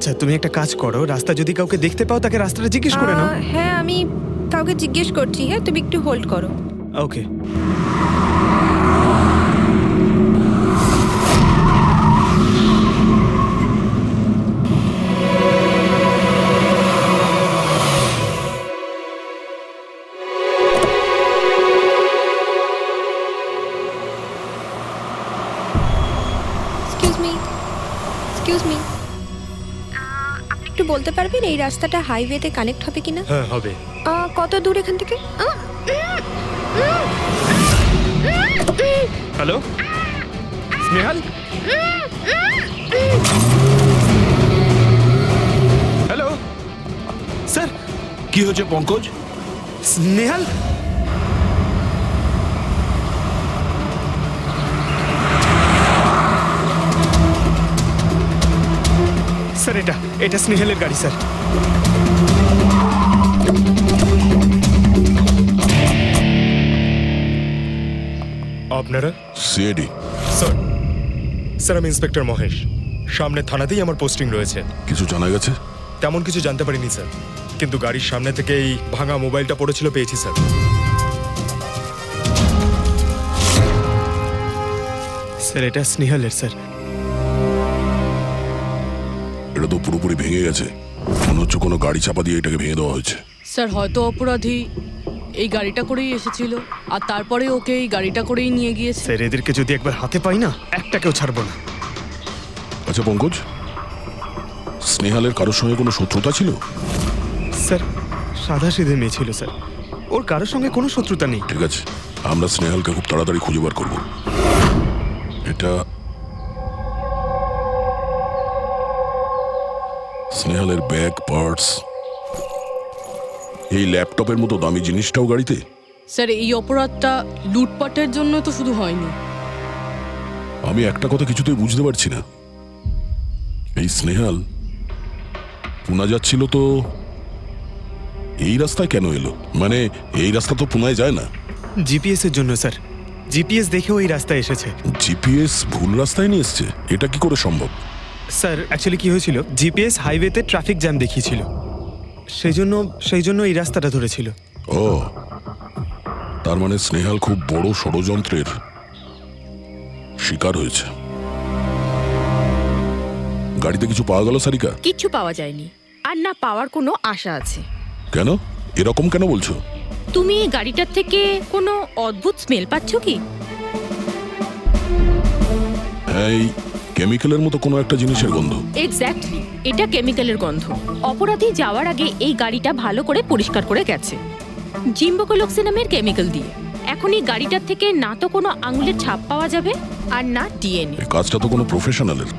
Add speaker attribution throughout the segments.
Speaker 1: আচ্ছা তুমি একটা কাজ করো, রাস্তা যদি কাউকে দেখতে পাও তাকে রাস্তাটা জিজ্ঞেস করে নাও।
Speaker 2: হ্যাঁ আমি কাউকে জিজ্ঞেস করছি। হ্যাঁ তুমি একটু হোল্ড করো।
Speaker 1: ওকে।
Speaker 2: এক্সকিউজ মি, আপনি একটু বলতে পারবেন এই রাস্তাটা হাইওয়েতে কানেক্ট হবে কিনা?
Speaker 1: হ্যাঁ হবে।
Speaker 2: কত দূর এখান থেকে?
Speaker 1: Hello Snehal, hello sir.
Speaker 3: কি হয়েছে পঙ্কজ?
Speaker 1: স্নেহাল স্যার, এটা স্নেহালের গাড়ি স্যার।
Speaker 4: আপনারা?
Speaker 3: সিআইডি।
Speaker 4: স্যার স্যার আমি ইন্সপেক্টর মহেশ, সামনে থানাতেই আমার পোস্টিং রয়েছে।
Speaker 3: কিছু জানা গেছে?
Speaker 4: তেমন কিছু জানতে পারিনি স্যার, কিন্তু গাড়ির সামনে থেকে এই ভাঙা মোবাইলটা পড়েছিল পেয়েছি স্যার।
Speaker 1: স্যার এটা স্নেহালের স্যার।
Speaker 3: এটা তো পুরোপুরি ভেঙে গেছে, মনে হচ্ছে কোনো গাড়ি চাপা দিয়ে এটাকে ভেঙে দেওয়া হয়েছে।
Speaker 5: স্যার হয়তো অপরাধী এই গাড়িটা করেই এসেছিল আর তারপরে ওকে এই গাড়িটা করেই নিয়ে গিয়েছে।
Speaker 1: স্যার এদেরকে যদি একবার হাতে পাই না, একটাকেও ছাড়বো না।
Speaker 3: আচ্ছা পঙ্কজ, স্নেহালের কারোর সঙ্গে কোনো শত্রুতা ছিল?
Speaker 1: স্যার সাদা সিধে মেয়ে ছিল স্যার, ওর কারোর সঙ্গে কোনো শত্রুতা নেই।
Speaker 3: ঠিক আছে, আমরা স্নেহালকে খুব তাড়াতাড়ি খুঁজে বার করবো। এটা স্নেহালের ব্যাগ, পার্টস, এই ল্যাপটপের মতো দামি জিনিসটাও গাড়িতে।
Speaker 5: স্যার এই অপরাধটা লুটপাটের জন্য তো শুধু হয়নি।
Speaker 3: আমি একটা কথা কিছুতেই বুঝতে পারছি না, এই স্নেহাল পুনা যাচ্ছিল তো এই রাস্তায় কেন এলো? মানে এই রাস্তা তো পুনায় যায় না।
Speaker 1: জিপিএস এর জন্য স্যার, জিপিএস দেখে ওই রাস্তায় এসেছে।
Speaker 3: জিপিএস ভুল রাস্তায় নিয়ে এসছে, এটা কি করে সম্ভব?
Speaker 1: স্যার অ্যাকচুয়ালি কি হয়েছিল, জিপিএস হাইওয়েতে ট্রাফিক জ্যাম দেখিয়েছিল, সেই জন্য এই রাস্তাটা ধরেছিল।
Speaker 3: ও, তার মানে স্নেহাল খুব বড় ষড়যন্ত্রের শিকার হয়েছে। গাড়িতে কিছু পাওয়া গেল সারিকা?
Speaker 6: কিচ্ছু পাওয়া যায়নি, আর না পাওয়ার কোনো আশা আছে।
Speaker 3: কেন এরকম কেন বলছো?
Speaker 6: তুমি এই গাড়িটার থেকে কোনো অদ্ভুত স্মেল পাচ্ছ কি?
Speaker 3: হ্যাঁ, এই কেমিক্যালের মতো কোনো একটা জিনিসের গন্ধ।
Speaker 6: এক্স্যাক্টলি, এটা কেমিক্যালের গন্ধ। অপরাধী যাওয়ার আগে এই গাড়িটা ভালো করে পরিষ্কার করে গেছে জিম্বোকোলক্সি নামের কেমিক্যাল দিয়ে। এখন এই গাড়িটার থেকে না তো কোনো আঙুলের ছাপ পাওয়া যাবে আর না ডিএনএ।
Speaker 3: এই কাজটা তো কোনো প্রফেশনালের।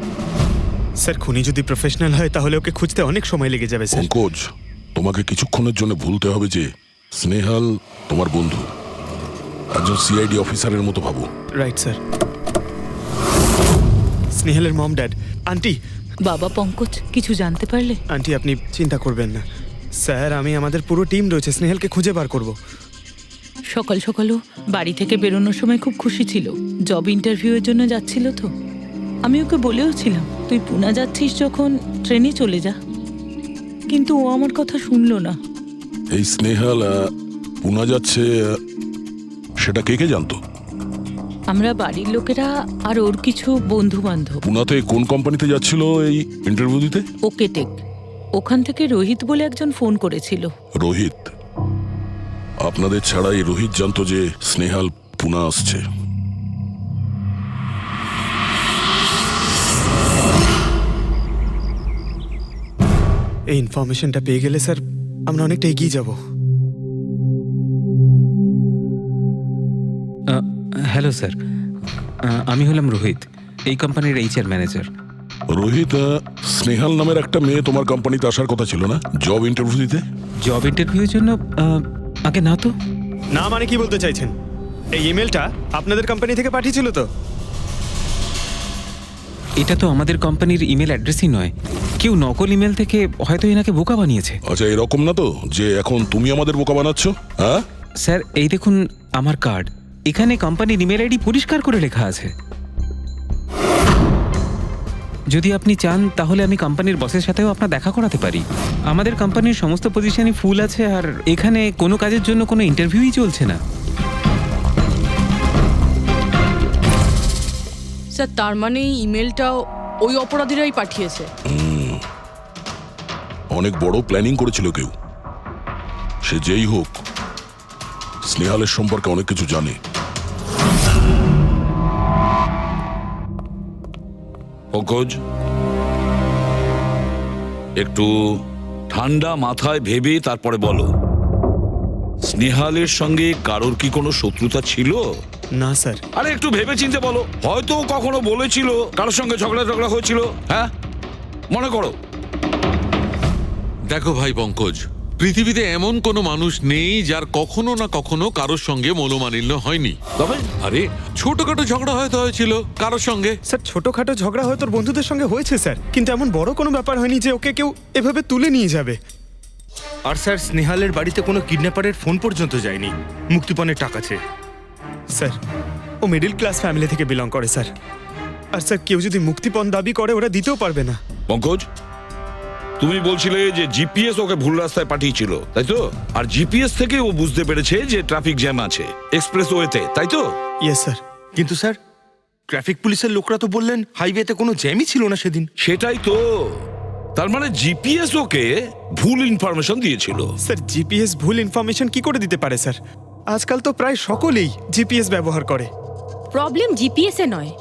Speaker 1: স্যার খুনি যদি প্রফেশনাল হয় তাহলে ওকে খুঁজতে অনেক সময় লেগে যাবে স্যার।
Speaker 3: পঙ্কজ, তোমাকে কিছুক্ষণের জন্য ভুলতে হবে যে স্নেহাল তোমার বন্ধু, একজন সিআইডি অফিসারের মতো ভাবো।
Speaker 1: Right sir. স্নেহালের মম ড্যাড, আন্টি।
Speaker 7: বাবা পঙ্কজ, কিছু জানতে পারলে?
Speaker 1: আন্টি আপনি চিন্তা করবেন না স্যার, আমাদের পুরো টিম রয়েছে, স্নেহালকে খুঁজে বার করব।
Speaker 7: সকাল সকালও বাড়ি থেকে বেরোনোর সময় খুব খুশি ছিল, জব ইন্টারভিউয়ের জন্য যাচ্ছিল তো। আমি ওকে বলেও ছিলাম তুই পুনা যাচ্ছিস যখন ট্রেনে চলে যা, কিন্তু ও আমার কথা শুনলো না।
Speaker 3: এই স্নেহাল পুনা যাচ্ছে সেটা কে কে জানতো?
Speaker 7: আমরা বাড়ির লোকেরা আর ওর কিছু বন্ধু বান্ধব।
Speaker 3: পুনাতে কোন কোম্পানিতে যাচ্ছিল এই ইন্টারভিউ দিতে?
Speaker 7: ওকে টেক, ওখান থেকে রোহিত বলে একজন ফোন করেছিল।
Speaker 3: রোহিত? আপনাদের ছাড়াই রোহিত জানতো যে স্নেহাল পুনা আসছে?
Speaker 1: এই ইনফরমেশনটা পেয়ে গেলে স্যার আমরা অনেকটা এগিয়ে যাব।
Speaker 8: হ্যালো স্যার, আমি হলাম রোহিত, এই কোম্পানির এইচআর ম্যানেজার।
Speaker 3: রোহিত, স্নেহাল নামের একটা মেয়ে তোমার কোম্পানিতে আসার কথা ছিল না জব ইন্টারভিউ দিতে?
Speaker 8: জব ইন্টারভিউর জন্য? আগে না তো।
Speaker 1: না মানে কি বলতে চাইছেন? এই ইমেলটা আপনাদের কোম্পানি থেকে পাঠিয়েছিল তো?
Speaker 8: এটা তো আমাদের কোম্পানির ইমেল অ্যাড্রেসই নয়, কেউ নকল ইমেল থেকে হয়তো এনাকে বোকা বানিয়েছে।
Speaker 3: আচ্ছা, এরকম না তো যে এখন তুমি আমাদের বোকা বানাচ্ছ? হ্যাঁ
Speaker 8: স্যার, এই দেখুন আমার কার্ড, এখানে কোম্পানির ইমেল আইডি পরিষ্কার করে লেখা আছে। যদি আপনি চান তাহলে আমি কোম্পানির বসের সাথেও আপনার দেখা করাতে পারি। আমাদের কোম্পানির সমস্ত পজিশনই ফুল আছে, আর এখানে কোনো কাজের জন্য কোনো ইন্টারভিউই চলছে না।
Speaker 5: স্যার তার মানে এই ইমেলটাও ওই অপরাধীরাই পাঠিয়েছে।
Speaker 3: অনেক বড় প্ল্যানিং করেছিল কেউ। সে যেই হোক, স্নেহালের সম্পর্কে অনেক কিছু জানে।
Speaker 9: পঙ্কজ, একটু ঠান্ডা মাথায় ভেবে তারপরে বলো, স্নেহালের সঙ্গে কারোর কি কোনো শত্রুতা ছিল?
Speaker 1: না স্যার।
Speaker 9: আরে একটু ভেবে চিন্তে বলো, হয়তো কখনো বলেছিল কারোর সঙ্গে ঝগড়া হয়েছিল। হ্যাঁ, মনে করো।
Speaker 10: দেখো ভাই পঙ্কজ, পৃথিবীতে এমন কোনো মানুষ নেই যার কখনো না কখনো কারোর সঙ্গে মনোমালিন্য হয়নি।
Speaker 9: তবে
Speaker 10: আরে ছোটখাটো ঝগড়া হয়তো হয়েছিল কারোর সঙ্গে।
Speaker 1: স্যার ছোটখাটো ঝগড়া হয়তো ওর বন্ধুদের সঙ্গে হয়েছে স্যার, কিন্তু এমন বড় কোনো ব্যাপার হয়নি যে ওকে কেউ এভাবে তুলে নিয়ে যাবে।
Speaker 4: আর স্যার স্নেহালের বাড়িতে কোনো কিডন্যাপারের ফোন পর্যন্ত যায়নি মুক্তিপণের টাকা চেয়ে।
Speaker 1: স্যার ও মিডল ক্লাস ফ্যামিলি থেকে বিলং করে স্যার। আর স্যার কেউ যদি মুক্তিপণ দাবি করে ওরা দিতেও পারবে না।
Speaker 9: পঙ্কজ, তুমি বলছিলে যে জিপিএস ওকে ভুল রাস্তায় পাঠিয়েছিল, তাই তো? আর জিপিএস থেকে ও বুঝতে পেরেছে যে ট্রাফিক জ্যাম আছে এক্সপ্রেস ওয়েতে, তাই তো?
Speaker 1: Yes sir.
Speaker 4: কিন্তু স্যার ট্রাফিক পুলিশের লোকরা তো বললেন হাইওয়েতে কোনো জ্যামই ছিল না সেদিন।
Speaker 9: সেটাই তো, তার মানে জিপিএস ওকে ভুল ইনফরমেশন দিয়েছিল।
Speaker 1: স্যার জিপিএস ভুল ইনফরমেশন কি করে দিতে পারে স্যার? আজকাল তো প্রায় সকলেই জিপিএস ব্যবহার করে।
Speaker 6: প্রবলেম জিপিএসে নয়,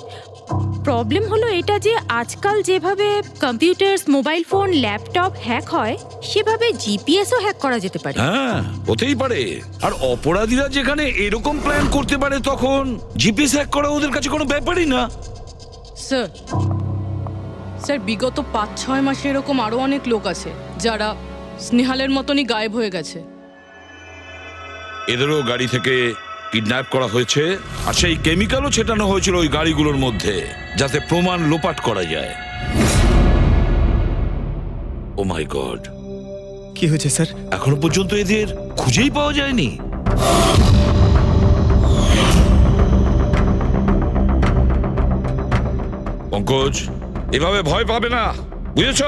Speaker 6: প্রবলেম হলো এটা যে আজকাল যেভাবে computer, mobile phone, laptop hack হয়, সেভাবে জিপিএসও হ্যাক করা যেতে পারে।
Speaker 9: হ্যাঁ, হতেই পারে। আর অপরাধীরা যেখানে এরকম প্ল্যান করতে পারে, তখন জিপিএস হ্যাক করা ওদের কাছে কোনো ব্যাপারই না।
Speaker 5: স্যার স্যার বিগত 5-6 মাসে এরকম আরো অনেক লোক আছে যারা স্নেহালের মতনই গায়েব হয়ে গেছে।
Speaker 9: এদেরও গাড়ি থেকে কিডন্যাপ করা হয়েছে, আর সেই কেমিক্যালও ছেটানো হয়েছিল ওই গাড়িগুলোর মধ্যে, যাতে প্রমাণ লোপাট করা যায়। ও মাই গড,
Speaker 1: কি হয়েছে স্যার?
Speaker 9: এখনো পর্যন্ত এদের খুঁজেই পাওয়া যায়নি। পঙ্কজ, এভাবে ভয় পাবে না, বুঝেছ?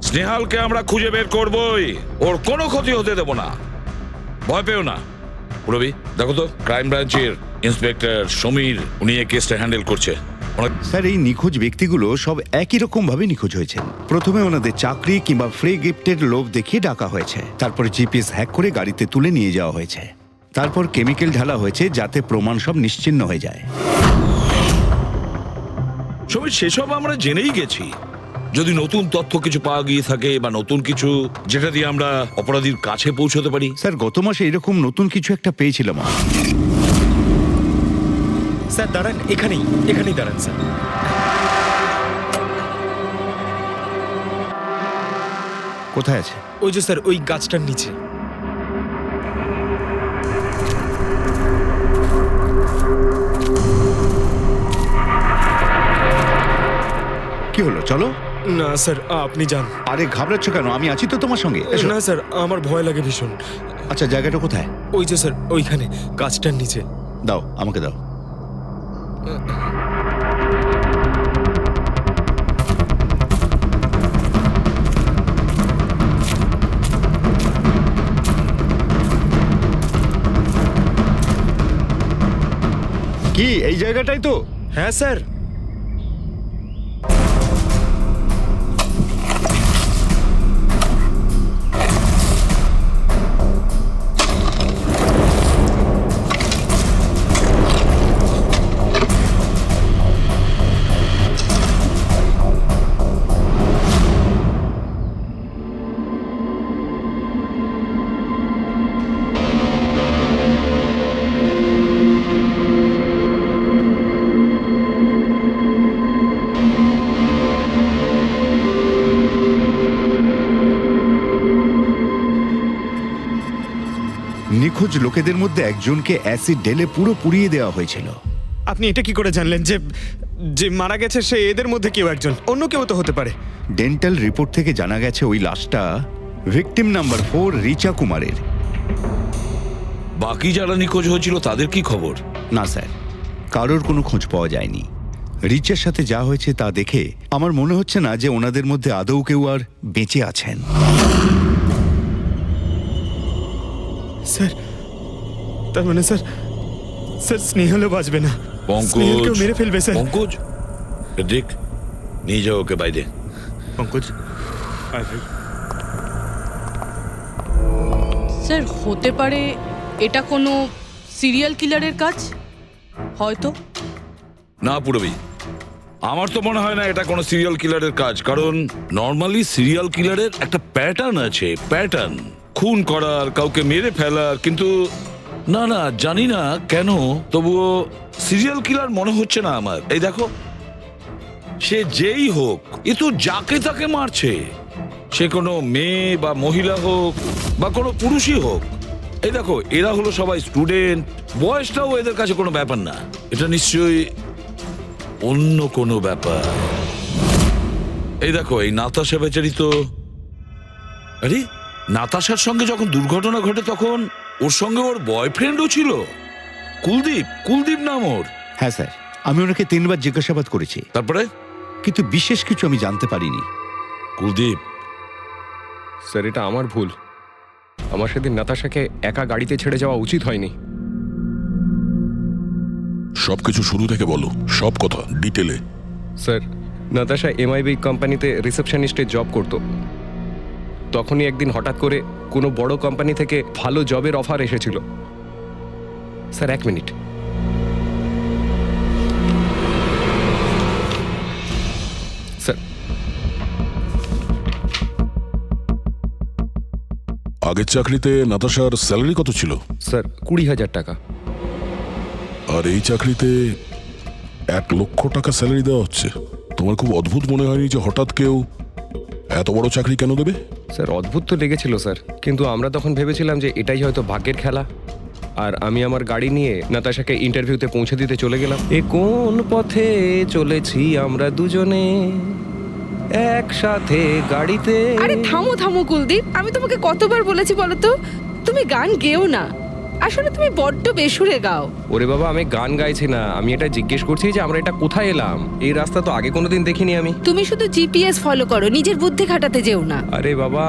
Speaker 9: স্নেহালকে আমরা খুঁজে বের করবই, ওর কোনো ক্ষতি হতে দেব না, ভয় পেও না। রবি, দেখো তো ক্রাইম ব্রাঞ্চের ইন্সপেক্টর সমীর, উনি এই কেসটা হ্যান্ডেল করছে।
Speaker 11: স্যার এই নিখোঁজ ব্যক্তিগুলো সব একই রকম ভাবে নিখোঁজ হয়েছে। প্রথমে ওনাদের চাকরি কিংবা ফ্রি গিফটের লোভ দেখিয়ে ডাকা হয়েছে, তারপর জিপিএস হ্যাক করে গাড়িতে তুলে নিয়ে যাওয়া হয়েছে, তারপর কেমিক্যাল ঢালা হয়েছে যাতে প্রমাণ সব নিশ্চিহ্ন হয়ে যায়।
Speaker 9: সমীর, সেসব আমরা জেনেই গেছি। যদি নতুন তথ্য কিছু পাওয়া গিয়ে থাকে বা নতুন কিছু যেটা দিয়ে আমরা অপরাধীর কাছে পৌঁছতে পারি।
Speaker 11: স্যার গত মাসে এরকম নতুন কিছু একটা পেয়েছিলাম।
Speaker 4: স্যার দাঁড়ান, এখানেই দাঁড়ান স্যার।
Speaker 11: কোথায় আছে?
Speaker 4: ওই যে স্যার, ওই গাছটার নিচে।
Speaker 11: কি হলো, চলো।
Speaker 4: না স্যার, আপনি যান।
Speaker 11: আরে ঘাবড়াচ্ছ কেন? আমি আছি তো তোমার সঙ্গে, এসো।
Speaker 4: না স্যার, আমার ভয় লাগে ভীষণ।
Speaker 11: আচ্ছা জায়গাটা কোথায়?
Speaker 4: ওই যে স্যার, ওইখানে গাছটার নিচে।
Speaker 11: দাও, আমাকে দাও। কি এই জায়গাটাই তো?
Speaker 4: হ্যাঁ স্যার।
Speaker 11: নিখোঁজ লোকেদের মধ্যে একজনকে অ্যাসিড ঢেলে পুরো পুড়িয়ে দেওয়া হয়েছিল।
Speaker 1: আপনি এটা কি করে জানলেন যে যে মারা গেছে সে এদের মধ্যে কেউ একজন? অন্য কেউ তো হতে পারে।
Speaker 11: ডেন্টাল রিপোর্ট থেকে জানা গেছে ওই লাশটা ভিকটিম নাম্বার 4 রিচা কুমারের।
Speaker 9: বাকি যারা নিখোঁজ হয়েছিল তাদের কি খবর?
Speaker 11: না স্যার, কারোর কোনো খোঁজ পাওয়া যায়নি। রিচের সাথে যা হয়েছে তা দেখে আমার মনে হচ্ছে না যে ওনাদের মধ্যে আদৌ কেউ আর বেঁচে আছেন।
Speaker 1: স্যার, তার মানে স্যার স্যার স্নেহালও বাঁচবে না, স্নেহালকেও মেরে ফেলবে স্যার।
Speaker 9: পঙ্কজ, দেখ, নিয়ে যাও ওকে বাইরে।
Speaker 1: পঙ্কজ,
Speaker 5: স্যার হতে পারে এটা কোনো সিরিয়াল কিলারের কাজ, হয়তো।
Speaker 9: না পুরবি, আমার তো মনে হয় না এটা কোনো সিরিয়াল কিলারের কাজ, কারণ নর্মালি সিরিয়াল কিলারের একটা প্যাটার্ন আছে, প্যাটার্ন খুন করার, কাউকে মেরে ফেলার, কিন্তু না না জানি না কেন তবুও সিরিয়াল কিলার মনে হচ্ছে না আমার। এই দেখো, সে যেই হোক, এ তো যাকে তাকে মারছে, সে কোনো মেয়ে বা মহিলা হোক বা কোনো পুরুষই হোক। এই দেখো, এরা হলো সবাই স্টুডেন্ট, বয়সটাও এদের কাছে কোনো ব্যাপার না। এটা নিশ্চয়ই অন্য কোনো ব্যাপার। এই দেখো, এই নাতাশা বেচারি তো, আরে নাতাশার সঙ্গে যখন দুর্ঘটনা ঘটে তখন ওর সঙ্গে ওর বয়ফ্রেন্ডও ছিল, কুলদীপ, কুলদীপ নাম ওর।
Speaker 11: হ্যাঁ স্যার, আমি ওনাকে 3 বার জিজ্ঞাসাবাদ করেছি,
Speaker 9: তারপরে
Speaker 11: কিন্তু বিশেষ কিছু আমি জানতে পারিনি।
Speaker 9: কুলদীপ,
Speaker 12: স্যার এটা আমার ভুল, আমার সেদিন নাতাশাকে একা গাড়িতে ছেড়ে যাওয়া উচিত হয়নি।
Speaker 3: সবকিছু শুরু থেকে বলো, সব কথা ডিটেলে।
Speaker 12: স্যার, নাতাশা এমআইবি কোম্পানিতে রিসেপশনিস্টের জব করত। তখনই একদিন হঠাৎ করে কোনো বড় কোম্পানি থেকে ভালো জবের অফার এসেছিল। Sir 1 minute. স্যার,
Speaker 3: আগের চাকরিতে নাতাশার স্যালারি কত ছিল?
Speaker 12: স্যার 20,000 টাকা।
Speaker 3: আর এই চাকরিতে 1 লক্ষ টাকা স্যালারি দেওয়া হচ্ছে। তোমার খুব অদ্ভুত মনে হয়নি যে হঠাৎ কেউ এত বড় চাকরি কেন দেবে?
Speaker 12: স্যার অদ্ভুত তো লেগেছিল স্যার, কিন্তু আমরা তখন ভেবেছিলাম যে এটাই হয়তো ভাগ্যের খেলা। আর আমি আমার গাড়ি নিয়ে নাতাশাকে ইন্টারভিউতে পৌঁছে দিতে চলে গেলাম। এ কোন পথে চলেছি আমরা দুজনে একসাথে গাড়িতে।
Speaker 13: আরে থামো থামো কুলদীপ, আমি তোমাকে কতবার বলেছি বলো তো, তুমি গান গেও না, আসলে তুমি বড্ড বেসুরে গাও।
Speaker 12: ওরে বাবা, আমি গান গাইছি না, আমি এটা জিজ্ঞেস করছি যে আমরা এটা কোথায় এলাম। এই রাস্তা তো আগে কোনোদিন দেখিনি আমি।
Speaker 13: তুমি শুধু জিপিএস ফলো করো, নিজের বুদ্ধি খাটাতে যেও না।
Speaker 12: আরে বাবা,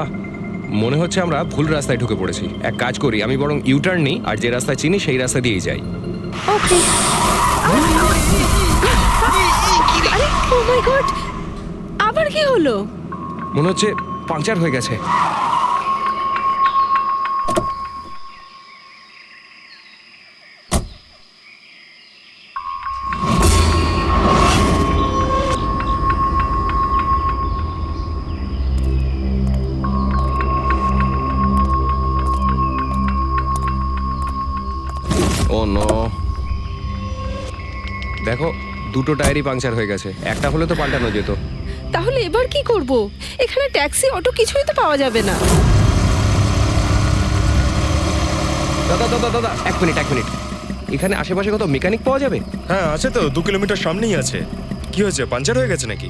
Speaker 12: মনে হচ্ছে আমরা ভুল রাস্তায় ঢুকে পড়েছি। এক কাজ করি, আমি বরং ইউটার্ন নিই, আর যে রাস্তা চিনি সেই রাস্তা দিয়েই যাই।
Speaker 13: ওকে। আরে ও মাই গড, আবার কি হলো?
Speaker 12: মনে হচ্ছে পাংচার হয়ে গেছে। ও নো, দেখো দুটো টায়ারই পাংচার হয়ে গেছে, একটা হলে তো পাল্টানো যেত।
Speaker 13: তাহলে এবার কি করব? এখানে ট্যাক্সি, অটো কিছুই তো পাওয়া যাবে না।
Speaker 12: দাদা দাদা দাদা, 1 মিনিট 1 মিনিট, এখানে আশেপাশে কত মেকানিক পাওয়া যাবে?
Speaker 1: হ্যাঁ আছে তো, 2 কিলোমিটার সামনেই আছে। কি হয়েছে, পাঞ্চার হয়ে গেছে নাকি?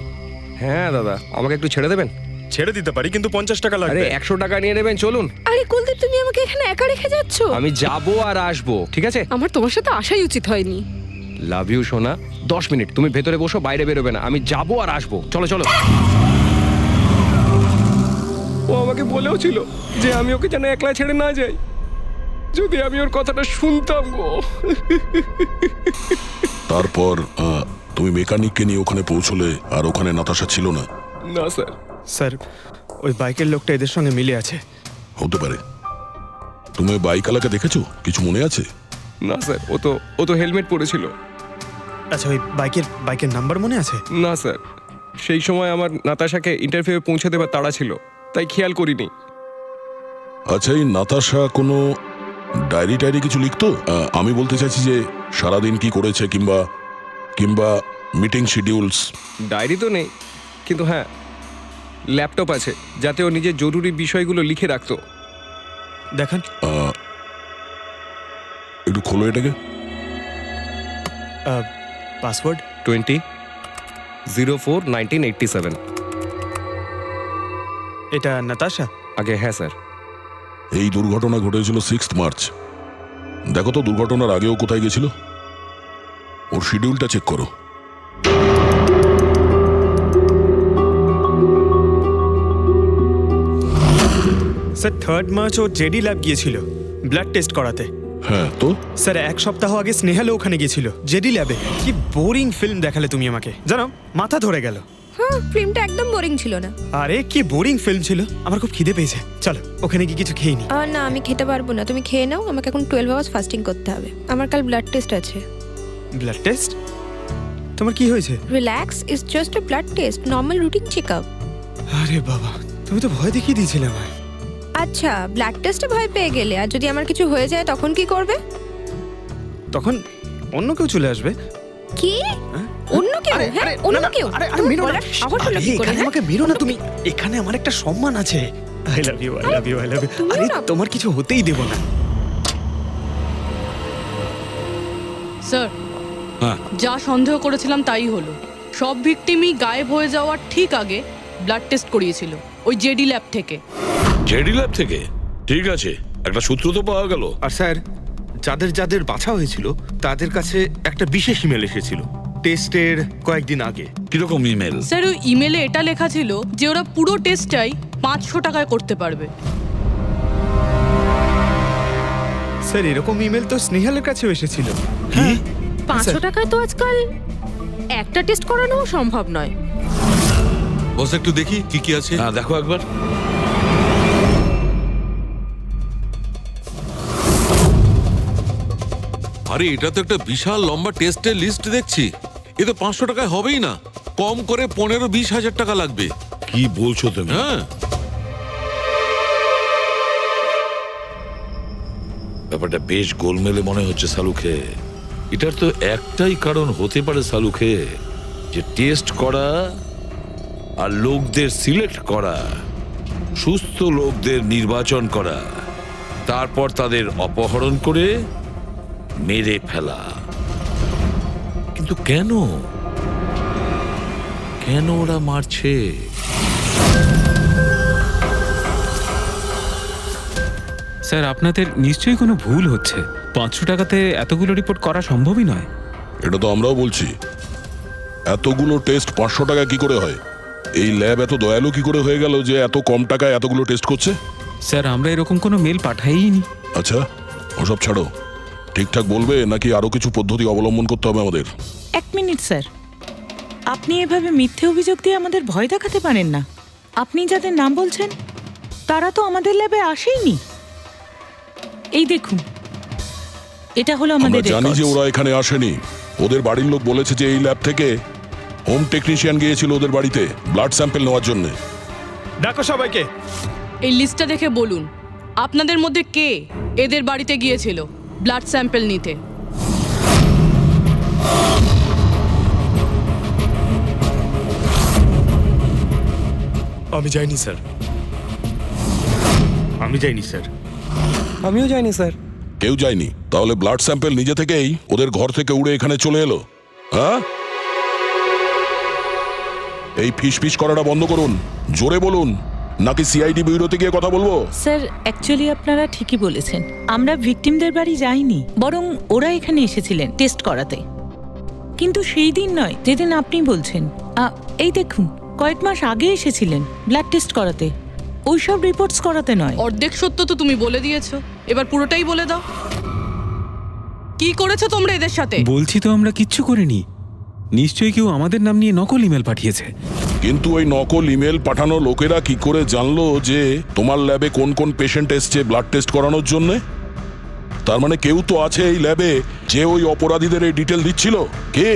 Speaker 12: হ্যাঁ দাদা, আমাকে একটু ছেড়ে দেবেন?
Speaker 1: ছেড়ে দিতে পারি, কিন্তু 50 টাকা
Speaker 12: আরে
Speaker 1: লাগবে।
Speaker 12: 100 টাকা নিয়ে নেবেন, চলুন।
Speaker 13: আরে কুলদীপ, তুমি আমাকে এখানে একা রেখে যাচ্ছ?
Speaker 12: আমি যাবো আর আসবো, ঠিক আছে?
Speaker 13: আমার তোমার সাথে আসাই উচিত হয়নি।
Speaker 12: লাভ ইউ সোনা। 10 মিনিট তুমি ভেতরে বসো, বাইরে বেরোবে না, আমি যাবো আর আসবো। চলো চলো। ও আমাকে বলেও ছিল যে আমি ওকে যেন একলা ছেড়ে না যাই। যদি আমি ওর কথাটা শুনতাম গো।
Speaker 3: তারপর তুমি মেকানিককে নিয়ে ওখানে পৌঁছলে, আর ওখানে নাতাশা ছিল না?
Speaker 12: না স্যার।
Speaker 1: স্যার, ওই বাইকের লোকটা এদের সঙ্গে মিলে আছে।
Speaker 3: হতে পারে। তুমি ওই বাইকওয়ালাকে দেখেছো? কিছু মনে আছে?
Speaker 12: না স্যার, ও তো হেলমেট পরেছিল।
Speaker 1: আচ্ছা, ওই বাইকের নাম্বার মনে আছে?
Speaker 12: না স্যার, সেই সময় আমার নাতাশাকে ইন্টারভিউ পৌঁছে দেবার তাড়া ছিল, তাই খেয়াল করিনি।
Speaker 3: আচ্ছা, এই নাতাশা কোনো ডায়েরি টায়েরি কিছু লিখতো? আমি বলতে চাইছি যে সারাদিন কি করেছে, কিংবা মিটিং শিডিউলস।
Speaker 12: ডায়েরি তো নেই, কিন্তু হ্যাঁ ল্যাপটপ আছে, যাতে ও নিজের জরুরি বিষয়গুলো লিখে রাখতো।
Speaker 1: দেখান।
Speaker 3: একটু খোলো এটাকে।
Speaker 1: পাসওয়ার্ড
Speaker 12: 20/04/1987।
Speaker 1: এটা নাতাশা?
Speaker 12: আগে হ্যাঁ স্যার।
Speaker 3: এই দুর্ঘটনা ঘটেছিল 6 মার্চ। দেখো তো দুর্ঘটনার আগেও কোথায় গেছিল। ওর শিডিউলটা চেক করো।
Speaker 1: স্যার 3rd মার্চ ও জেডি ল্যাব গিয়েছিল ব্লাড টেস্ট করাতে।
Speaker 3: হ্যাঁ তো
Speaker 1: স্যার 1 সপ্তাহ আগে স্নেহালও ওখানে গিয়েছিল জেডি ল্যাবে। কি বোরিং ফিল্ম দেখালে তুমি আমাকে, জানো মাথা ধরে গেল।
Speaker 2: হ্যাঁ, ফিল্মটা একদম বোরিং ছিল না।
Speaker 1: আরে কি বোরিং ফিল্ম ছিল, আমার খুব খিদে পেয়েছে, চলো ওখানে কি কিছু খেয়ে নি।
Speaker 2: না আমি খেতে পারবো না, তুমি খেয়ে নাও, আমাকে এখন 12 আওয়ার্স ফাস্টিং করতে হবে, আমার কাল ব্লাড টেস্ট আছে।
Speaker 1: Blood test? তোমার কি হয়েছে?
Speaker 2: Relax, it's just a blood test, normal routine checkup.
Speaker 1: আরে বাবা, তুমি তো ভয় দেখিয়ে দিয়েছিলে আমায়।
Speaker 2: আচ্ছা, ব্লাড টেস্টে ভয় পেয়ে গেলে, আর যদি আমার কিছু হয়ে যায় তখন কি করবে?
Speaker 1: তখন অন্য কেউ চলে আসবে।
Speaker 2: কি? অন্য কেউ? হ্যাঁ, অন্য কেউ? তুমি বলার সাহস হলো কি করে?
Speaker 1: আমাকে মেরো না তুমি, এখানে আমার একটা সম্মান আছে। I love you, I love you, I love you. আরে তোমার কিছু হতেই দেব না।
Speaker 5: স্যার,
Speaker 9: হ্যাঁ
Speaker 5: যা সন্দেহ করেছিলাম তাই হলো। সব ভিকটিমই গায়েব হয়ে যাওয়ার ঠিক আগে ব্লাড টেস্ট করিয়েছিল ওই জেডি ল্যাব থেকে।
Speaker 9: জেডি ল্যাব থেকে? ঠিক আছে, একটা সূত্র তো পাওয়া গেল।
Speaker 4: আর স্যার, যাদের যাদের বাছা হয়েছিল তাদের কাছে একটা বিশেষ ইমেল এসেছিল টেস্টের কয়েকদিন আগে।
Speaker 9: কিরকম ইমেল?
Speaker 5: স্যার, ওই ইমেলে এটা লেখা ছিল যে ওরা পুরো টেস্টটাই 500 টাকায় করতে পারবে।
Speaker 1: স্যার এরকম ইমেল তো স্নেহালের কাছেও এসেছিল।
Speaker 6: কি? 500 টাকায় তো আজকাল একটা টেস্ট করানো সম্ভব নয়।
Speaker 10: বস একটু দেখি কি কি আছে।
Speaker 9: হ্যাঁ দেখো একবার।
Speaker 10: আরে এটা তো একটা বিশাল লম্বা টেস্টের লিস্ট দেখছি। এ তো 500 টাকায় হবেই না, কম করে 15-20 হাজার টাকা লাগবে।
Speaker 9: কি বলছো তুমি?
Speaker 10: হ্যাঁ,
Speaker 9: ব্যাপারটা বেশ গোলমেলে মনে হচ্ছে সালুখে। এটার তো একটাই কারণ হতে পারে সালুখে, যে টেস্ট করা আর লোকদের সিলেক্ট করা, সুস্থ লোকদের নির্বাচন করা, তারপর তাদের অপহরণ করে মেরে ফেলা। কিন্তু কেন কেন ওরা মারছে?
Speaker 8: স্যার আপনাদের নিশ্চয়ই কোনো ভুল হচ্ছে। 500 টাকাতে এতগুলো রিপোর্ট করা সম্ভবই নয়।
Speaker 3: এটা তো আমরাও বলছি, এতগুলো টেস্ট 500 টাকা কি করে হয়? এই ল্যাব এত দয়ালু কি করে হয়ে গেল যে এত কম টাকায় এতগুলো টেস্ট করছে?
Speaker 8: স্যার আমরা এরকম কোনো মেল পাঠাইনি।
Speaker 3: আচ্ছা ওসব ছাড়ো, ঠিকঠাক বলবে নাকি আরো কিছু পদ্ধতি অবলম্বন করতে হবে আমাদের?
Speaker 7: 1 মিনিট স্যার, আপনি এভাবে মিথ্যে অভিযোগ দিয়ে আমাদের ভয় দেখাতে পারেন না। আপনি যাদের নাম বলছেন তারা তো আমাদের ল্যাবে আসেইনি। এই দেখুন, এটা হলো
Speaker 3: আমরা
Speaker 7: আমাদের
Speaker 3: জানি যে
Speaker 7: রেকর্ডস।
Speaker 3: ওরা এখানে আসেনি। ওদের বাড়ির লোক বলেছে যে এই ল্যাব থেকে হোম টেকনিশিয়ান গিয়েছিল ওদের বাড়িতে ব্লাড স্যাম্পল নেওয়ার জন্য।
Speaker 1: ডাকো সবাইকে।
Speaker 5: এই লিস্টটা দেখে বলুন আপনাদের মধ্যে কে এদের বাড়িতে গিয়েছিল ব্লাড স্যাম্পল নিতে।
Speaker 1: আমি যাইনি স্যার।
Speaker 4: আমি যাইনি স্যার।
Speaker 12: আমিও যাইনি স্যার।
Speaker 3: কেউ যায়নি? তাহলে ব্লাড স্যাম্পল নিজে থেকেই ওদের ঘর থেকে উড়ে এখানে চলে এলো? হ্যাঁ, এই ফিস ফিস করাটা বন্ধ করুন, জোরে বলুন, নাকি সিআইডি ব্যুরোতে গিয়ে কথা বলবো?
Speaker 7: স্যার অ্যাকচুয়ালি আপনারা ঠিকই বলেছেন, আমরা ভিকটিমদের বাড়ি যাইনি, বরং ওরা এখানে এসেছিলেন টেস্ট করাতে। কিন্তু সেই দিন নয় যেদিন আপনি বলছেন। এই দেখুন, কয়েক মাস আগে এসেছিলেন ব্লাড টেস্ট করাতে, ওইসব রিপোর্টস করাতে নয়।
Speaker 5: অর্ধেক সত্য তো তুমি বলে দিয়েছো, এবার পুরোটাই বলে দাও। কি করেছো তোমরা এদের সাথে?
Speaker 8: বলছি তো আমরা কিচ্ছু করিনি। নিশ্চয়ই কেউ আমাদের নাম নিয়ে নকল ইমেল পাঠিয়েছে।
Speaker 3: কিন্তু ওই নকল ইমেল পাঠানো লোকেরা কি করে জানলো যে তোমার ল্যাবে কোন কোন পেশেন্ট এসছে ব্লাড টেস্ট করানোর জন্য? তার মানে কেউ তো আছে এই ল্যাবে যে ওই অপরাধীদের এই ডিটেল দিচ্ছিল। কে?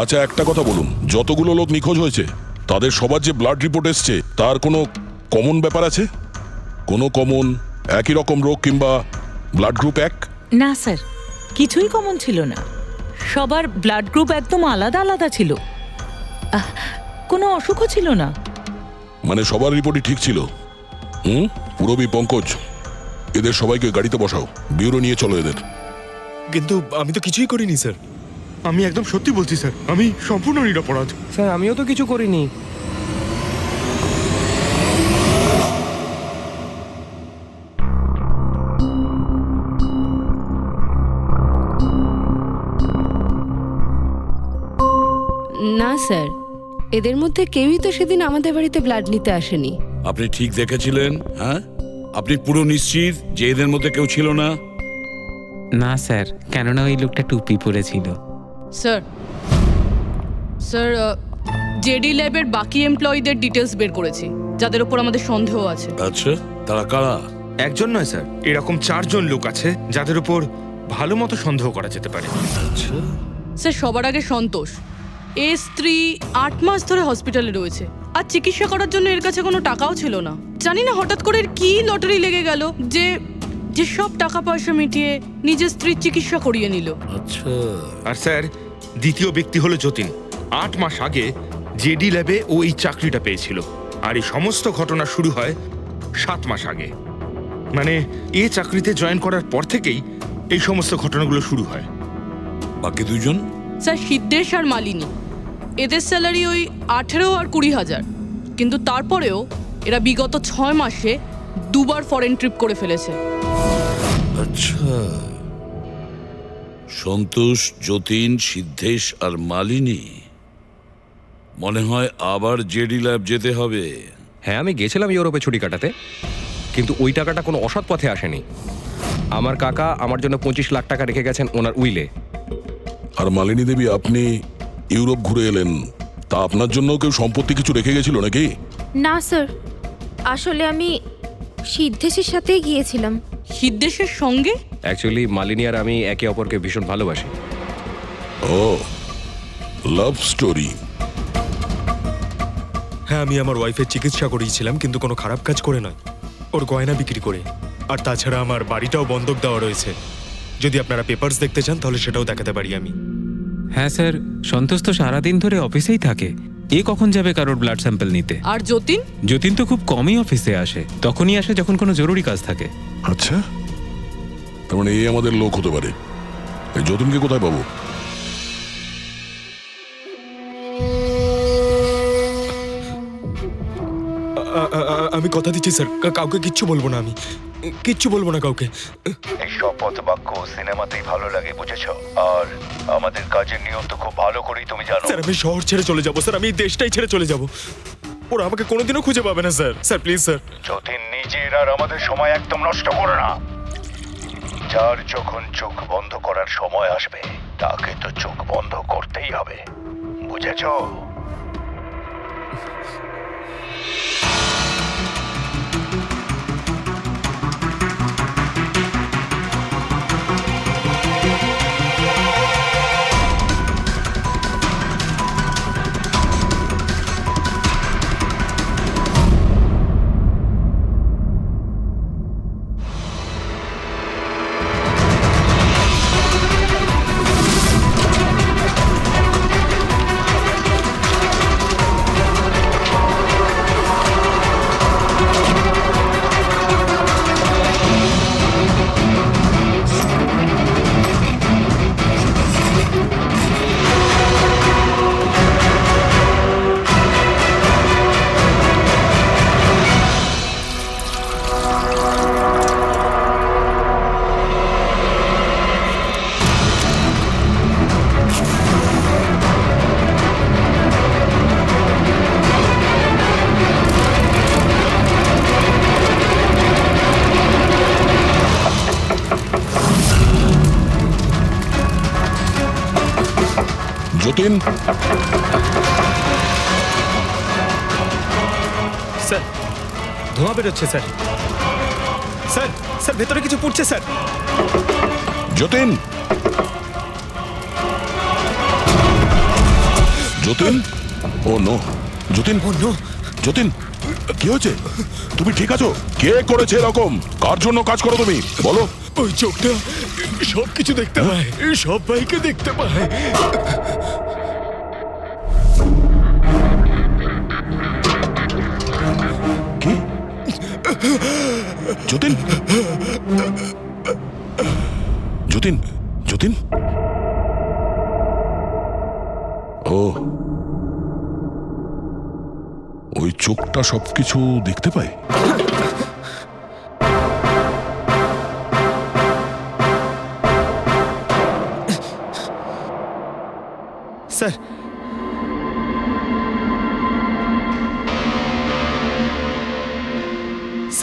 Speaker 3: আচ্ছা একটা কথা বলুন, যতগুলো লোক নিখোঁজ হয়েছে তাদের সবার যে ব্লাড রিপোর্ট এসছে তার কোনো কমন ব্যাপার আছে? কোনো কমন একই রকম রোগ কিংবা ব্লাড গ্রুপ এক?
Speaker 7: না স্যার, কিছুই কমন ছিল না। সবার ব্লাড গ্রুপ একদম আলাদা আলাদা ছিল, কোনো অসুখও ছিল না।
Speaker 3: মানে সবার রিপোর্টই ঠিক ছিল? পুরবী, পঙ্কজ, এদের সবাইকে গাড়িতে বসাও, ব্যুরো নিয়ে চলো এদের।
Speaker 1: কিন্তু আমি তো কিছুই করিনি স্যার।
Speaker 4: আমি একদম সত্যি বলছি স্যার, আমি সম্পূর্ণ নিরপরাধ।
Speaker 12: স্যার আমিও তো কিছু করিনি।
Speaker 13: না স্যার, এদের মধ্যে কেউই তো সেদিন আমাদের বাড়িতে ব্লাড নিতে আসেনি।
Speaker 9: আপনি ঠিক দেখেছিলেন? হ্যাঁ, আপনি পুরো নিশ্চিত যে এদের মধ্যে কেউ ছিল না?
Speaker 8: না স্যার, কেননা ওই লোকটা টুপি পরেছিল।
Speaker 5: স্যার স্যার জেডি ল্যাবের বাকি এমপ্লয়ীদের ডিটেলস বের করেছি, যাদের উপর আমাদের সন্দেহ আছে।
Speaker 9: আচ্ছা, তারা কারা?
Speaker 4: একজন নয় স্যার, এরকম 4 জন লোক আছে যাদের উপর ভালো মতো সন্দেহ করা যেতে পারে।
Speaker 9: আচ্ছা,
Speaker 5: স্যার সবার আগে সন্তোষ। এর স্ত্রী 8 মাস ধরে হসপিটালে রয়েছে, আর চিকিৎসা করার জন্য এর কাছে কোনো টাকাও ছিল না। জানি না হঠাৎ করে এর কি লটারি লেগে গেল যে যে সব টাকা পয়সা মিটিয়ে নিজের স্ত্রীর চিকিৎসা করিয়ে নিল।
Speaker 9: আচ্ছা।
Speaker 4: আর স্যার, দ্বিতীয় ব্যক্তি হলো যতীন। 8 মাস আগে জেডি ল্যাবে ও এই চাকরিটা পেয়েছিল, আর এই সমস্ত ঘটনা শুরু হয় 7 মাস আগে। মানে এই চাকরিতে জয়েন করার পর থেকেই এই সমস্ত ঘটনাগুলো শুরু হয়।
Speaker 9: বাকি দুজন?
Speaker 5: স্যার সিদ্ধেশ আর মালিনী, এদের স্যালারি ওই 18 আর 20,000, কিন্তু তারপরেও এরা বিগত 6 মাসে 2 বার ফরেন ট্রিপ করে ফেলেছে।
Speaker 9: আচ্ছা, সন্তোষ, যতীন, সিদ্ধেশ আর মালিনী। মনে হয় আবার জেডি ল্যাব যেতে হবে।
Speaker 12: হ্যাঁ, আমি গেছিলাম ইউরোপে ছুটি কাটাতে, কিন্তু ওই টাকাটা কোনো অসৎ পথে আসেনি। আমার কাকা আমার জন্য 25 লাখ টাকা রেখে গেছেন ওনার উইলে।
Speaker 3: আর মালিনী দেবী, আপনি ইউরোপ ঘুরে এলেন, তা আপনার জন্য কেউ সম্পত্তি কিছু রেখে গেছিল নাকি?
Speaker 2: না স্যার, আসলে আমি সিদ্ধেশের সাথেই গিয়েছিলাম।
Speaker 5: সিদ্ধেশের সঙ্গে?
Speaker 12: অ্যাকচুয়ালি মালিনী আর আমি একে অপরকে ভীষণ ভালোবাসি।
Speaker 3: ও, লাভ স্টোরি।
Speaker 1: হ্যাঁ, আমি আমার ওয়াইফের চিকিৎসা করিয়েছিলাম, কিন্তু কোনো খারাপ কাজ করে নয়, ওর গয়না বিক্রি করে। আর তাছাড়া আমার বাড়িটাও বন্ধক দেওয়া রয়েছে। যদি আপনারা পেপারস দেখতে চান তাহলে সেটাও দেখাতে পারি আমি।
Speaker 8: হ্যাঁ স্যার, সন্তোষ তো সারাদিন ধরে অফিসেই থাকে। এ কখন যাবে কারোর ব্লাড স্যাম্পল নিতে?
Speaker 5: আর যতীন?
Speaker 8: যতীন তো খুব কমই অফিসে আসে, তখনই আসে যখন কোনো জরুরি কাজ থাকে।
Speaker 3: আচ্ছা, তার মানে এই আমাদের লোক হতে পারে। এই যতীনকে কোথায় পাবো?
Speaker 1: আমি কথা দিচ্ছি স্যার, কাউকে কিচ্ছু বলবো না, আমি কিচ্ছু বলবো না কাউকে।
Speaker 11: এই শপথ বাক্য সিনেমাতেই ভালো লাগে, বুঝেছো? আর আমাদের কাজের নিয়ম তো খুব ভালো করেই তুমি জানো।
Speaker 1: স্যার, আমি শহর ছেড়ে চলে যাবো স্যার, আমি এই দেশটাই ছেড়ে চলে যাবো। ওরা আমাকে কোনোদিনও খুঁজে পাবে না sir. Sir please sir.
Speaker 11: Jatin, নিজের আর আমাদের সময় একদম নষ্ট করো না। যার যখন চোখ বন্ধ করার সময় আসবে তাকে তো চোখ বন্ধ করতেই হবে, বুঝেছো?
Speaker 3: যতীন,
Speaker 1: স্যার, ধোঁয়া বেরোচ্ছে স্যার। স্যার, স্যার ভেতরে কিছু পুড়ছে স্যার।
Speaker 3: যতীন, যতীন, ও নো, যতীন,
Speaker 1: ও নো,
Speaker 3: যতীন, কি হয়েছে? তুমি ঠিক আছো? কে করেছে এরকম? কার জন্য কাজ করো তুমি, বলো?
Speaker 1: ওই চোখটা সব কিছু দেখতে পায়, সব ভাইকে দেখতে পায়।
Speaker 3: কি? যতীন, যতীন, যতীন, ও, ওই চোখটা সবকিছু দেখতে পায়।
Speaker 1: স্যার,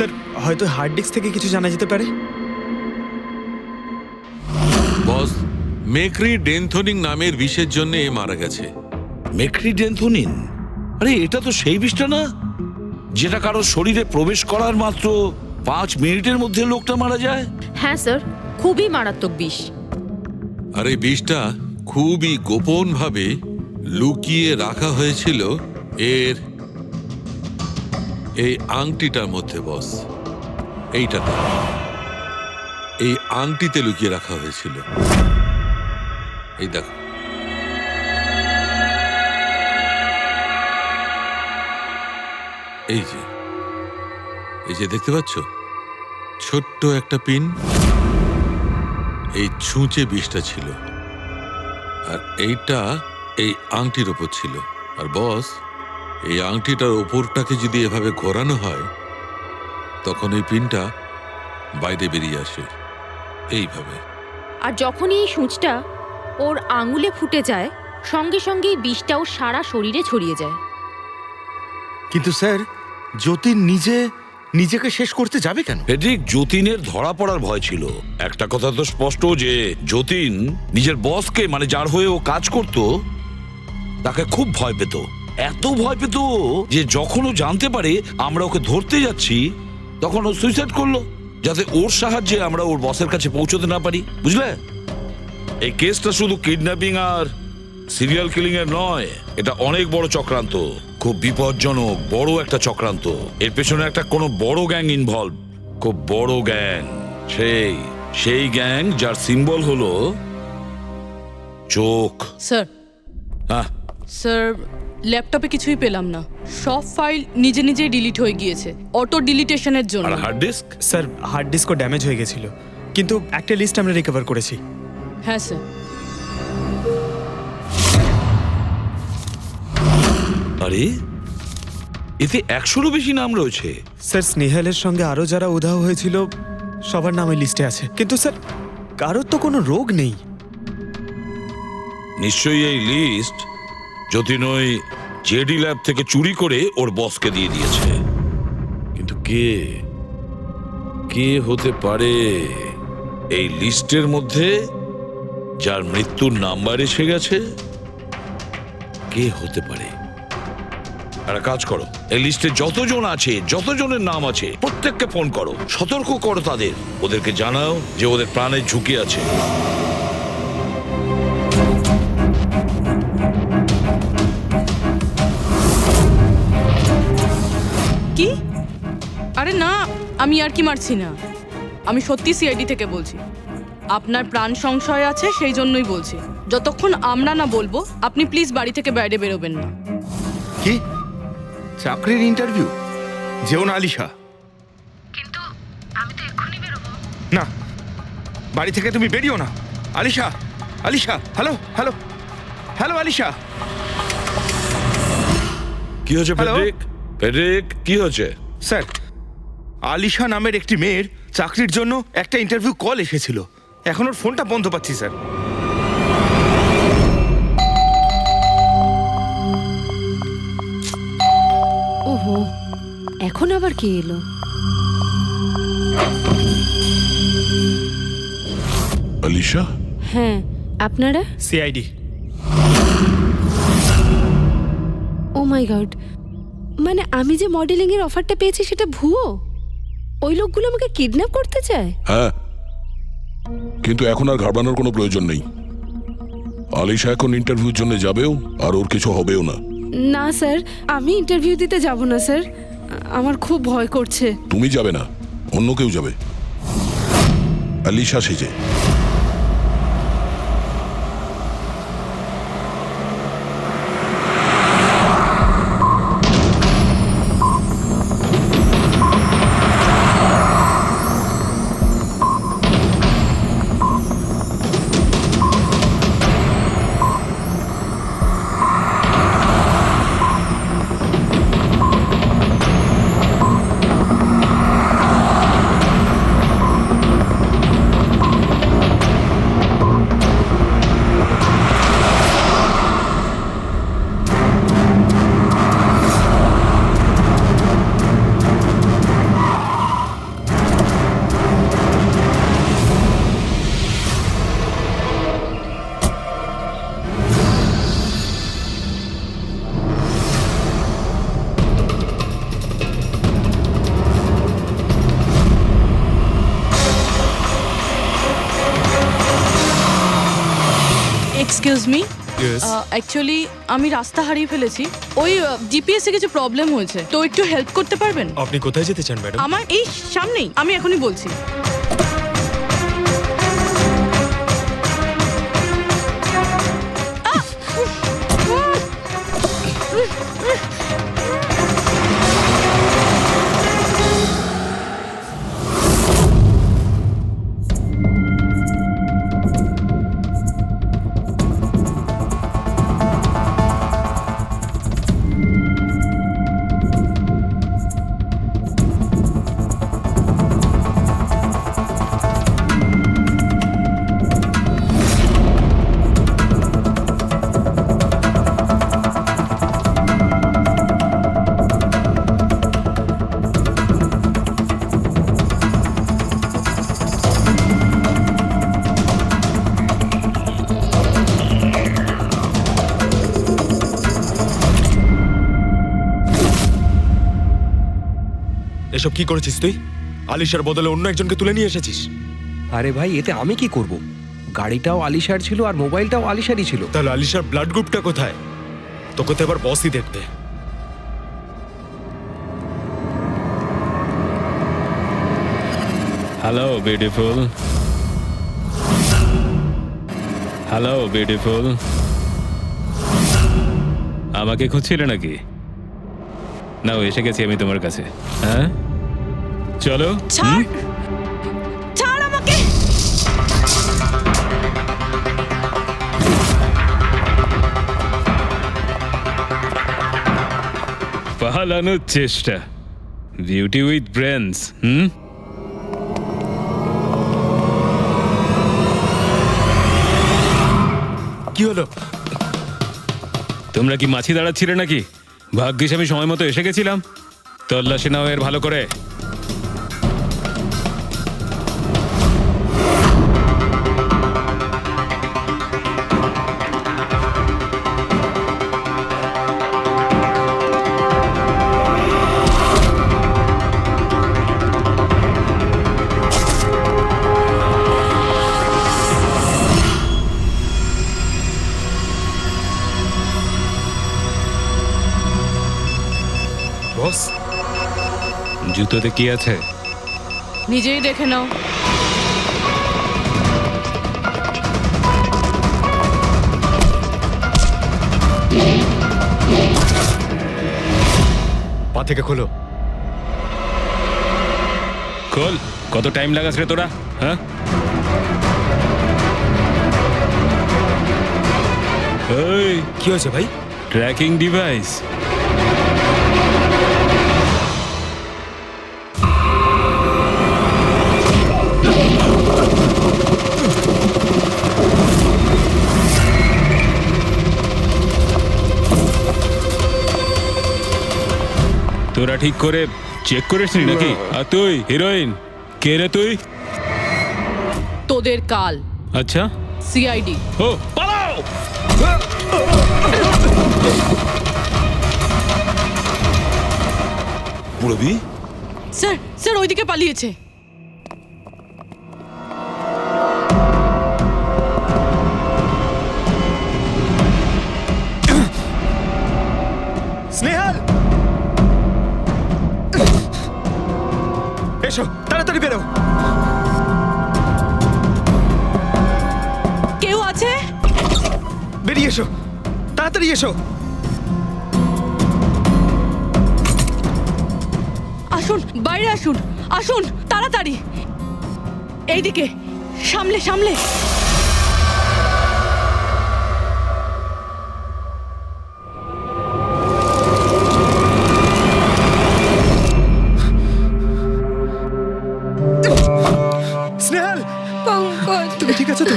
Speaker 1: স্যার হয়তো হার্ড ডিস্ক থেকে কিছু জানা যেতে পারে।
Speaker 10: বস, মেক্রি ডেনথোনিং নামের বিষের জন্য এ মারা গেছে।
Speaker 9: মেক্রিডেন্থোনিন? আরে এটা তো সেই বিষটা না যেটা কারো শরীরে প্রবেশ করার মাত্র 5 মিনিটের মধ্যে লোকটা মারা যায়।
Speaker 6: হ্যাঁ স্যার, খুবই মারাত্মক বিষ।
Speaker 10: আর এই বিষটা খুবই গোপনভাবে লুকিয়ে রাখা হয়েছিল এর এই আংটিটার মধ্যে। বস, এইটাতে, এই আংটিতে লুকিয়ে রাখা হয়েছিল। এই দেখো, এই যে দেখতে পাচ্ছ, ছোট্ট একটা পিন, এই ছুঁচে বিষটা ছিল, আর এইটা এই আংটির ওপর ছিল। আর বস, এই আংটিটার ওপরটাকে যদি এভাবে ঘোরানো হয় তখন এই পিনটা বাইরে বেরিয়ে আসে এইভাবে।
Speaker 6: আর যখনই এই সূঁচটা ওর আঙুলে ফুটে যায়, সঙ্গে সঙ্গেই বিষটা ওর সারা শরীরে ছড়িয়ে যায়।
Speaker 4: কিন্তু স্যার, যতীন নিজেকে শেষ করতে যাবে কেন?
Speaker 9: ফেডরিক, যতীনের ধরা পড়ার ভয় ছিল। একটা কথা তো স্পষ্ট যে যতীন নিজের বসকে, মানে যার হয়ে ও কাজ করত, তাকে খুব ভয় পেত। এত ভয় পেত যে যখন ও জানতে পারে আমরা ওকে ধরতে যাচ্ছি, তখন ও সুইসাইড করলো, যাতে ওর সাহায্যে আমরা ওর বসের কাছে পৌঁছতে না পারি। বুঝলে, এই কেসটা শুধু কিডন্যাপিং আর সিরিয়াল কিলিং এর নয়, এটা অনেক বড় চক্রান্ত, খুব বিপজ্জনক বড় একটা চক্রান্ত। এর পেছনে একটা কোনো বড় গ্যাং ইনভলভ, খুব বড় গ্যাং। সেই গ্যাং যার সিম্বল হলো চোখ।
Speaker 5: স্যার,
Speaker 9: হ্যাঁ
Speaker 5: স্যার, ল্যাপটপে কিছুই পেলাম না। সব ফাইল নিজে নিজেই ডিলিট হয়ে গিয়েছে অটো ডিলিটেশনের জন্য।
Speaker 9: আর হার্ড ডিস্ক?
Speaker 1: স্যার হার্ড ডিস্কও ড্যামেজ হয়ে গেছিল, কিন্তু একটা লিস্ট আমরা রিকভার করেছি।
Speaker 5: হ্যাঁ স্যার।
Speaker 9: আরে এতে 100-রও বেশি নাম রয়েছে।
Speaker 1: স্যার স্নেহালের সঙ্গে আরও যারা উধাও হয়েছিল সবার নাম ওই লিস্টে আছে, কিন্তু স্যার কারোর তো কোনো রোগ নেই।
Speaker 9: নিশ্চয়ই এই লিস্ট যতীন ওই জেডি ল্যাব থেকে চুরি করে ওর বসকে দিয়ে দিয়েছে। কিন্তু কে হতে পারে এই লিস্টের মধ্যে যার মৃত্যুর নাম্বার এসে গেছে? কে হতে পারে? একটা কাজ করো, এই লিস্টে যতজন আছে, যতজনের নাম আছে, প্রত্যেককে ফোন করো, সতর্ক করো তাদের, ওদেরকে জানাও যে ওদের প্রাণের ঝুঁকি আছে।
Speaker 5: কি? আরে না, আমি আর কি মারছি না। আমি সত্যি সিআইডি থেকে বলছি। আপনার প্রাণ সংশয় আছে, সেই জন্যই বলছি। যতক্ষণ আমরা না বলবো, আপনি প্লিজ বাড়ি থেকে বাইরে বেরোবেন না।
Speaker 4: কি চাকরির ইন্টারভিউ? যেও না আলিশা।
Speaker 13: কিন্তু আমি তো এক্ষুনি বেরোবো।
Speaker 4: না, বাড়ি থেকে তুমি বেরিও না। Alisha, Alisha, hello hello hello Alisha.
Speaker 9: কি হয়েছে
Speaker 4: হ্যালো?
Speaker 9: ফেডরিক, কি হয়েছে?
Speaker 4: স্যার, আলিশা নামের একটি মেয়ের চাকরির জন্য একটা ইন্টারভিউ কল এসেছিল। এখন ওর ফোনটা বন্ধ পাচ্ছি স্যার।
Speaker 13: ওহো, এখন আবার কে এলো?
Speaker 3: আলিশা,
Speaker 13: হ্যাঁ, আপনারা?
Speaker 1: সিআইডি।
Speaker 13: ও মাই গড, মানে আমি যে মডেলিং এর অফারটা পেয়েছি সেটা ভুয়ো? ওই লোকগুলো আমাকে কিডন্যাপ করতে চায়?
Speaker 3: হ্যাঁ, কিন্তু এখন আর ঘাবড়ানোর কোনো প্রয়োজন নেই। আলিশা এখন ইন্টারভিউর জন্য যাবেও, আর ওর কিছু হবেও না।
Speaker 13: না স্যার, আমি ইন্টারভিউ দিতে যাব না স্যার, আমার খুব ভয় করছে।
Speaker 3: তুমি যাবে না, অন্য কেউ যাবে, আলিশা সেজে।
Speaker 5: Excuse me
Speaker 1: Yes.
Speaker 5: অ্যাকচুয়ালি আমি রাস্তা হারিয়ে ফেলেছি ওই জিপিএস এ কিছু প্রবলেম হয়েছে তো একটু হেল্প করতে পারবেন
Speaker 1: আপনি কোথায় যেতে চান ম্যাডাম?
Speaker 5: আমার এই সামনেই আমি এখনই বলছি
Speaker 1: এসব কি করেছিস তুই? আলিশার বদলে অন্য একজনকে তুলে নিয়ে এসেছিস।
Speaker 12: আরে ভাই এতে আমি কি করব? গাড়িটাও আলিশার ছিল আর মোবাইলটাও আলিশারই ছিল।
Speaker 1: তাহলে আলিশার ব্লাড গ্রুপটা কোথায়? তোকে তো এবার বসই দেখবে।
Speaker 8: হ্যালো বিউটিফুল, হ্যালো বিউটিফুল, আমাকে খুঁজছিলে নাকি? নাও এসে গেছি আমি তোমার কাছে। হ্যাঁ চলো।
Speaker 5: ছাড় ছাড় আমাকে
Speaker 8: পালানোর চেষ্টা, বিউটি উইথ ব্রেনস।
Speaker 1: কি হলো?
Speaker 8: তোমরা কি মাছি দাঁড়াচ্ছিলে নাকি? ভাগ্যিস আমি সময় মতো এসে গেছিলাম। তল্লাশি নাও এর ভালো করে।
Speaker 1: বস,
Speaker 8: জুতোতে কি আছে?
Speaker 5: নিজেই দেখে নাও।
Speaker 1: পা থেকে খোলো।
Speaker 8: খোল। কত টাইম লাগাস রে তোরা? হ্যাঁ এই
Speaker 1: কি হয়েছে ভাই?
Speaker 8: Tracking device. তোরা ঠিক করে চেক করিসনি নাকি? আর তুই হিরোইন কে রে তুই?
Speaker 5: তোদের কাল।
Speaker 8: আচ্ছা
Speaker 5: সিআইডি।
Speaker 8: ও পালাও।
Speaker 9: পুরবি
Speaker 5: স্যার স্যার ওইদিকে পালিয়েছে।
Speaker 1: স্নেহাল, এসো তাড়াতাড়ি বেরো।
Speaker 5: কেউ আছে?
Speaker 1: বেরিয়ে এসো, তাড়াতাড়ি এসো।
Speaker 5: আসুন বাইরে আসুন, আসুন তাড়াতাড়ি। এইদিকে সামলে সামলে।
Speaker 1: স্নেহাল,
Speaker 2: পঙ্কজ,
Speaker 1: তুমি ঠিক আছো তো?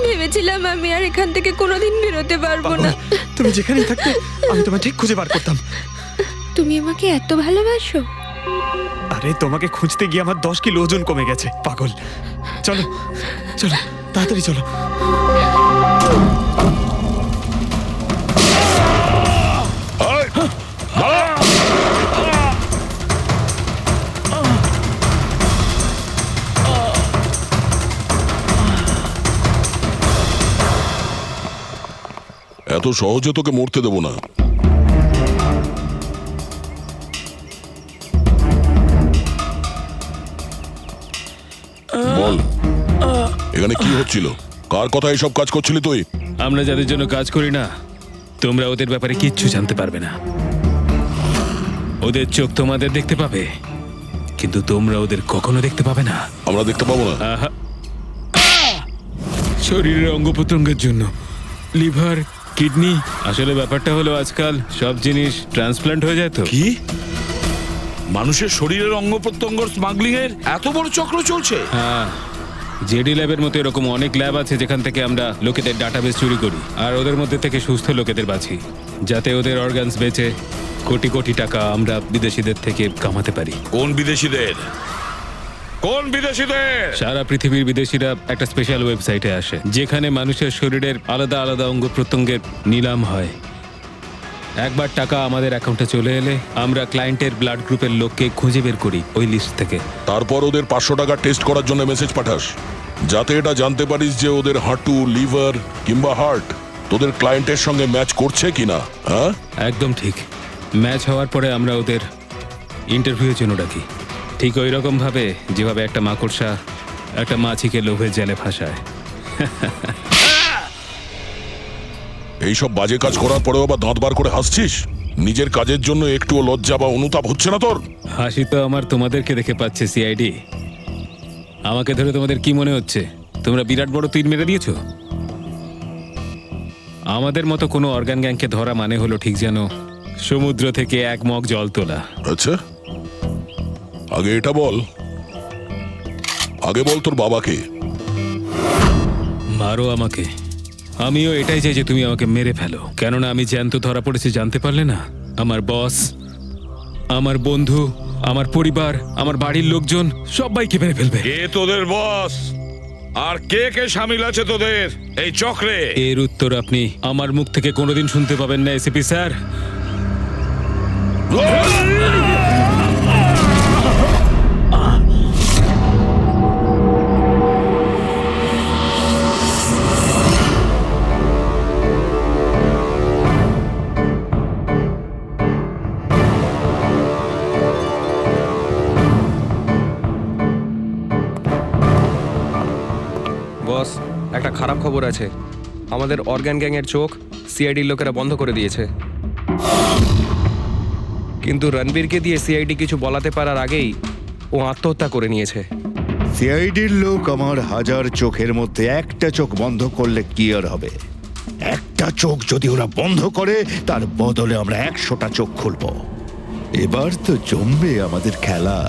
Speaker 2: ভেবেছিলাম আমি আর এখান থেকে কোনোদিন বেরোতে পারবো না।
Speaker 1: তুমি যেখানেই থাকতে আমি তোমায় ঠিক খুঁজে বার করতাম।
Speaker 2: তুমি আমাকে এত ভালোবাসো?
Speaker 1: আরে তোমাকে খুঁজতে গিয়ে আমার 10 কিলো ওজন কমে গেছে পাগল। চলো চলো তাড়াতাড়ি চলো।
Speaker 3: এত সহজে তোকে মরতে দেবো না। বল, এখানে কি হচ্ছিল? কার কথা এসব কাজ করছিলি তুই?
Speaker 8: আমরা যাদের জন্য কাজ করি না, তোমরা ওদের ব্যাপারে কিচ্ছু জানতে পারবে না। ওদের চোখ তোমাদের দেখতে পাবে, কিন্তু তোমরা ওদের কখনো দেখতে পাবে না।
Speaker 3: আমরা দেখতে পাবো না?
Speaker 8: আহা। শরীরের অঙ্গ প্রত্যঙ্গের জন্য লিভার, কিডনি, আসলে ব্যাপারটা হলো আজকাল সব জিনিস ট্রান্সপ্লান্ট হয়ে যায় তো।
Speaker 9: কি মানুষের শরীরের অঙ্গ প্রত্যঙ্গ স্মাগলিং এর এত বড় চক্র চলছে?
Speaker 8: হ্যাঁ, জেডি ল্যাবের মতো এরকম অনেক ল্যাব আছে যেখান থেকে আমরা লোকেদের ডাটাবেস চুরি করি আর ওদের মধ্যে থেকে সুস্থ লোকেদের বাছি, যাতে ওদের অর্গানস বেচে কোটি কোটি টাকা আমরা বিদেশিদের থেকে কামাতে পারি।
Speaker 9: কোন বিদেশিদের? কোন বিদেশিদের?
Speaker 8: সারা পৃথিবীর বিদেশিরা একটা স্পেশাল ওয়েবসাইটে আসে যেখানে মানুষের শরীরের আলাদা আলাদা অঙ্গ প্রত্যঙ্গের নিলাম হয়। একবার টাকা আমাদের অ্যাকাউন্টে চলে এলে আমরা ক্লায়েন্টের ব্লাড গ্রুপের লোককে খুঁজে বের করি ওই লিস্ট থেকে।
Speaker 3: তারপর ওদের 500 টাকা টেস্ট করার জন্য মেসেজ পাঠাস, যাতে এটা জানতে পারিস যে ওদের হাঁটু, লিভার কিংবা হার্ট তোদের ক্লায়েন্টের সঙ্গে ম্যাচ করছে কিনা। হ্যাঁ,
Speaker 8: একদম ঠিক। ম্যাচ হওয়ার পরে আমরা ওদের ইন্টারভিউয়ের জন্য ডাকি, ঠিক ওই রকম ভাবে যেভাবে একটা মাকড়সা একটা মাছিকে লোভে জেলে ফাঁসায়।
Speaker 3: এইসব বাজে কাজ করার পরেও আবার দাঁত বার করে হাসছিস? নিজের কাজের জন্য একটুও লজ্জা বা অনুতাপ হচ্ছে না তোর?
Speaker 8: হাসি তো আমার তোমাদেরকে দেখে পাচ্ছে সিআইডি। আমাকে ধরে তোমাদের কি মনে হচ্ছে তোমরা বিরাট বড় তীর মেরে দিয়েছো? আমাদের মতো কোনো অর্গান গ্যাংকে ধরা মানে হলো ঠিক যেন সমুদ্র থেকে এক মগ জল তোলা।
Speaker 3: আচ্ছা, আগে এটা বল, আগে বল তোর বাবাকে।
Speaker 8: মারো আমাকে, আমিও এটাই চাই যে তুমি আমাকে মেরে ফেলো, কেননা আমি জ্যান্ত ধরা পড়েছি জানতে পারলে না? আমার বস, আমার বন্ধু, আমার পরিবার, আমার বাড়ির লোকজন সবাইকে মেরে ফেলবে।
Speaker 9: কে তোদের বস আর কে কে শামিল আছে তোদের এই চক্রে?
Speaker 8: এর উত্তর আপনি আমার মুখ থেকে কোনোদিন শুনতে পাবেন না এসিপি স্যার।
Speaker 12: বস, একটা খারাপ খবর আছে। আমাদের অর্গান গ্যাংয়ের চোখ সিআইডির লোকেরা বন্ধ করে দিয়েছে। কিন্তু রণবীরকে দিয়ে সিআইডি কিছু বলাতে পারার আগেই ও আত্মহত্যা করে নিয়েছে।
Speaker 11: সিআইডির লোক আমার 1000 চোখের মধ্যে একটা চোখ বন্ধ করলে কি আর হবে? একটা চোখ যদি ওরা বন্ধ করে তার বদলে আমরা 100টা চোখ খুলবো। এবার তো জমবে আমাদের খেলা।